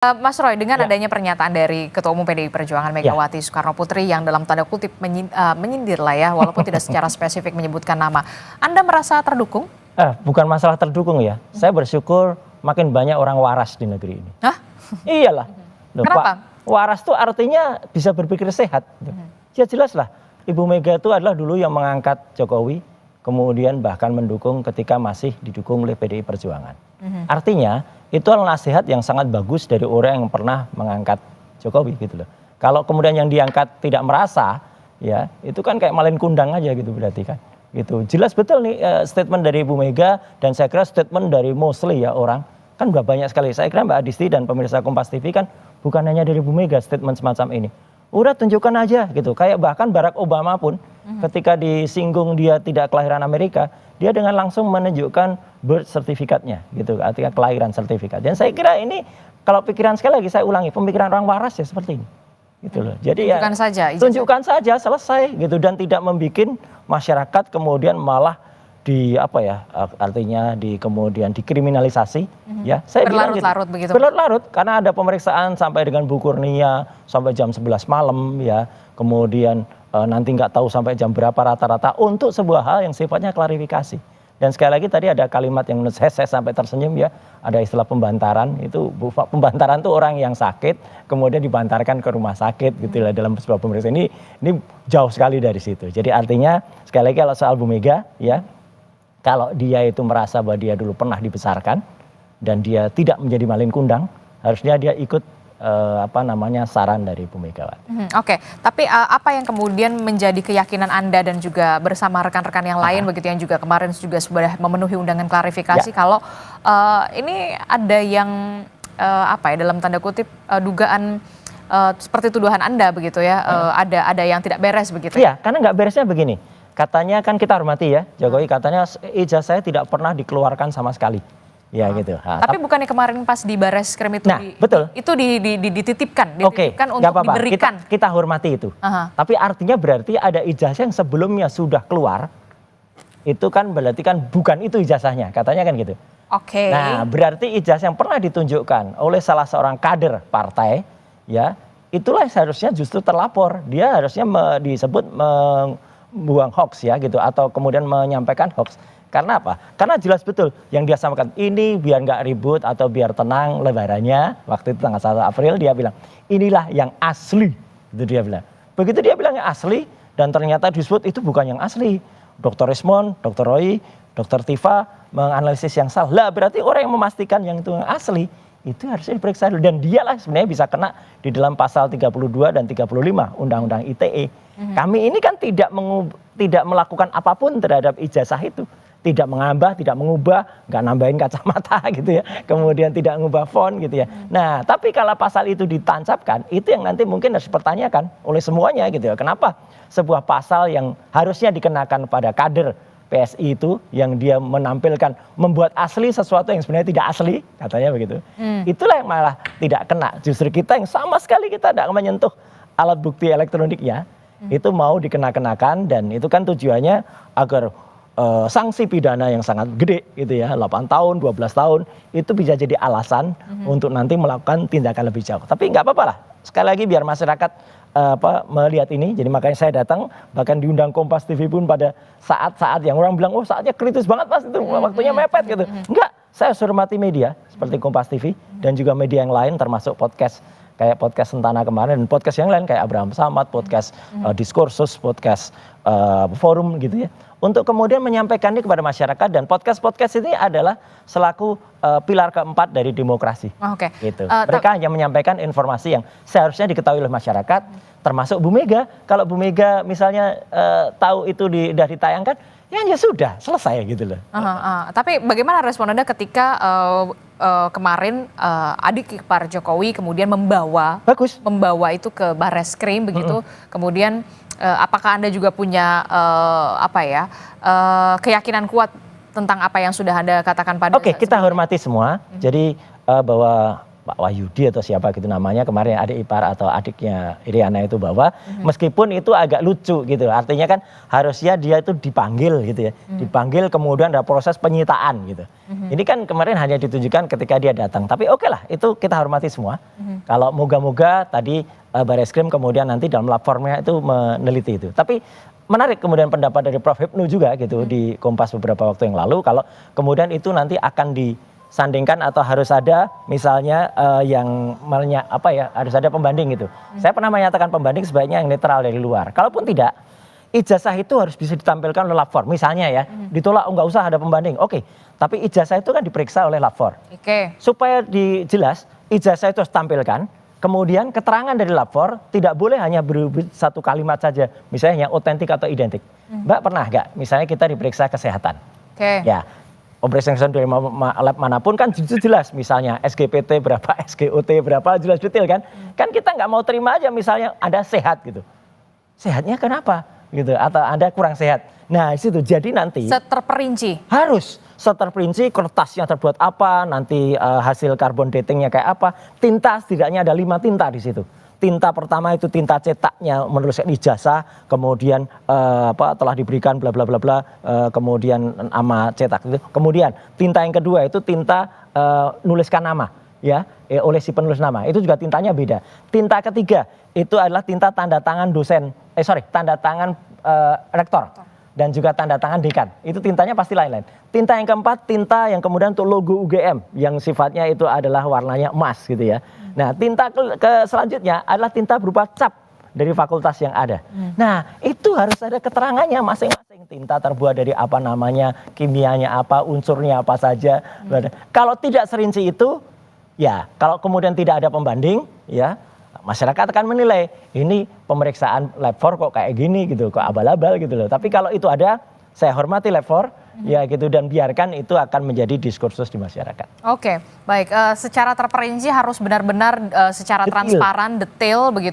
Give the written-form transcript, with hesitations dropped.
Mas Roy, dengan adanya pernyataan dari Ketua Umum PDI Perjuangan Megawati Soekarno Putri yang dalam tanda kutip menyindir lah ya, walaupun tidak secara spesifik menyebutkan nama, Anda merasa terdukung? Bukan masalah terdukung ya, saya bersyukur makin banyak orang waras di negeri ini. Hah? Iyalah. Loh, Kenapa? Pak, waras tuh artinya bisa berpikir sehat. Ya jelas lah, Ibu Mega itu adalah dulu yang mengangkat Jokowi, kemudian bahkan mendukung ketika masih didukung oleh PDI Perjuangan. Artinya itu adalah nasihat yang sangat bagus dari orang yang pernah mengangkat Jokowi gitu loh. Kalau kemudian yang diangkat tidak merasa, ya itu kan kayak malin kundang aja gitu berarti kan. Gitu. Jelas betul nih statement dari Ibu Mega dan saya kira statement dari mostly ya orang kan udah banyak sekali. Saya kira Mbak Adisti dan pemirsa Kompas TV kan bukan hanya dari Ibu Mega statement semacam ini. Udah tunjukkan aja gitu. Kayak bahkan Barack Obama pun ketika disinggung dia tidak kelahiran Amerika, dia dengan langsung menunjukkan birth certificate-nya gitu, artinya kelahiran sertifikat. Dan saya kira ini kalau pikiran sekali lagi saya ulangi, pemikiran orang waras ya seperti ini. Gitu loh. Jadi tunjukkan saja, tunjukkan saja selesai gitu dan tidak membuat masyarakat kemudian malah artinya kemudian dikriminalisasi ya. Saya berlarut-larut begitu. Berlarut-larut karena ada pemeriksaan sampai dengan Bu Kurnia sampai jam 11 malam ya. Kemudian nanti nggak tahu sampai jam berapa rata-rata untuk sebuah hal yang sifatnya klarifikasi. Dan sekali lagi tadi ada kalimat yang menurut saya sampai tersenyum ya, ada istilah pembantaran. Itu pembantaran tuh orang yang sakit kemudian dibantarkan ke rumah sakit gitu lah dalam sebuah pemeriksaan. Ini jauh sekali dari situ. Jadi artinya sekali lagi kalau soal Bu Mega ya, kalau dia itu merasa bahwa dia dulu pernah dibesarkan dan dia tidak menjadi malin kundang, harusnya dia ikut saran dari Bu Megawati. Oke, tapi apa yang kemudian menjadi keyakinan Anda dan juga bersama rekan-rekan yang lain begitu yang juga kemarin juga sudah memenuhi undangan klarifikasi kalau ini ada yang dalam tanda kutip dugaan seperti tuduhan Anda begitu ya, ada yang tidak beres begitu. Iya, karena nggak beresnya begini. Katanya kan kita hormati ya, Jokowi katanya ijazah saya tidak pernah dikeluarkan sama sekali. Ya gitu. Tapi bukannya kemarin pas di Bareskrim itu betul. Itu dititipkan Oke, untuk diberikan. Kita hormati itu. Tapi artinya berarti ada ijazah yang sebelumnya sudah keluar. Itu kan berarti kan bukan itu ijazahnya, katanya kan gitu. Oke. Nah, berarti ijazah yang pernah ditunjukkan oleh salah seorang kader partai ya, itulah seharusnya justru terlapor. Dia harusnya disebut membuang hoax ya gitu atau kemudian menyampaikan hoax. Karena apa? Karena jelas betul yang dia sampaikan ini biar nggak ribut atau biar tenang lebarannya. Waktu itu tanggal 1 April dia bilang inilah yang asli. Itu dia bilang. Begitu dia bilang yang asli dan ternyata disebut itu bukan yang asli. Dr. Rismond, Dr. Roy, Dr. Tifa menganalisis yang salah. Lah berarti orang yang memastikan yang itu yang asli itu harusnya diperiksa dulu. Dan dialah sebenarnya bisa kena di dalam pasal 32 dan 35 Undang-Undang ITE. Kami ini kan tidak melakukan apapun terhadap ijazah itu. Tidak menambah, tidak mengubah, nggak nambahin kacamata gitu ya. Kemudian tidak mengubah font gitu ya. Nah, tapi kalau pasal itu ditancapkan, itu yang nanti mungkin harus dipertanyakan oleh semuanya gitu ya. Kenapa sebuah pasal yang harusnya dikenakan pada kader PSI itu, yang dia menampilkan, membuat asli sesuatu yang sebenarnya tidak asli, katanya begitu. Itulah yang malah tidak kena. Justru kita yang sama sekali kita tidak menyentuh alat bukti elektroniknya, itu mau dikenakan dan itu kan tujuannya agar sanksi pidana yang sangat gede gitu ya, 8 tahun, 12 tahun itu bisa jadi alasan untuk nanti melakukan tindakan lebih jauh. Tapi nggak apa-apa lah. Sekali lagi biar masyarakat melihat ini. Jadi makanya saya datang bahkan diundang Kompas TV pun pada saat-saat yang orang bilang saatnya kritis banget Mas itu waktunya mepet gitu. Enggak, saya hormati media seperti Kompas TV dan juga media yang lain termasuk podcast kayak podcast Sentana kemarin dan podcast yang lain kayak Abraham Samad, podcast Diskursus, podcast Forum gitu ya. Untuk kemudian menyampaikan ini kepada masyarakat dan podcast-podcast ini adalah selaku pilar keempat dari demokrasi. Gitu. Mereka hanya menyampaikan informasi yang seharusnya diketahui oleh masyarakat, termasuk Bu Mega. Kalau Bu Mega misalnya tahu itu sudah ditayangkan, ya sudah selesai gitu loh. Tapi bagaimana respon Anda ketika kemarin adik ipar Jokowi kemudian membawa itu ke Bareskrim begitu, kemudian apakah Anda juga punya keyakinan kuat tentang apa yang sudah Anda katakan pada kita hormati semua. Jadi bahwa Pak Wahyudi atau siapa gitu namanya kemarin adik ipar atau adiknya Iriana itu bahwa meskipun itu agak lucu gitu, artinya kan harusnya dia itu dipanggil gitu ya, dipanggil kemudian ada proses penyitaan gitu. Ini kan kemarin hanya ditunjukkan ketika dia datang, tapi oke lah itu kita hormati semua. Kalau moga-moga tadi Barreskrim kemudian nanti dalam lapornya itu meneliti itu. Tapi menarik kemudian pendapat dari Prof. Hipnu juga gitu di Kompas beberapa waktu yang lalu, kalau kemudian itu nanti akan disandingkan atau harus ada misalnya harus ada pembanding gitu. Saya pernah menyatakan pembanding sebaiknya yang netral dari luar. Kalaupun tidak, ijazah itu harus bisa ditampilkan oleh lapor. Misalnya ya, ditolak nggak usah ada pembanding. Oke, tapi ijazah itu kan diperiksa oleh lapor. Supaya jelas, ijazah itu harus tampilkan. Kemudian keterangan dari lapor tidak boleh hanya satu kalimat saja, misalnya yang otentik atau identik. Mbak pernah nggak, misalnya kita diperiksa kesehatan, ya, pemeriksaan dari lab manapun kan jelas, misalnya SGPT berapa, SGOT berapa, jelas detail kan? Kan kita nggak mau terima aja misalnya Anda sehat gitu, sehatnya kenapa gitu, atau Anda kurang sehat. Nah di situ jadi nanti terperinci. Harus terperinci kertasnya terbuat apa, nanti hasil carbon datingnya kayak apa, tinta setidaknya ada 5 tinta di situ. Tinta pertama itu tinta cetaknya menuliskan ijazah, kemudian telah diberikan bla bla bla bla, kemudian nama cetak itu. Kemudian tinta yang kedua itu tinta nuliskan nama ya oleh si penulis nama. Itu juga tintanya beda. Tinta ketiga itu adalah tinta tanda tangan tanda tangan rektor. Dan juga tanda tangan dekan, itu tintanya pasti lain-lain. Tinta yang keempat, tinta yang kemudian untuk logo UGM, yang sifatnya itu adalah warnanya emas gitu ya. Nah tinta selanjutnya adalah tinta berupa cap dari fakultas yang ada. Nah itu harus ada keterangannya masing-masing. Tinta terbuat dari apa namanya, kimianya apa, unsurnya apa saja. Kalau tidak serinci itu, ya kalau kemudian tidak ada pembanding, ya masyarakat akan menilai ini pemeriksaan lab 4 kok kayak gini gitu, kok abal-abal gitu loh. Tapi kalau itu ada, saya hormati lab 4 ya gitu, dan biarkan itu akan menjadi diskursus di masyarakat. Oke, baik. Secara terperinci harus benar-benar secara transparan, detail begitu.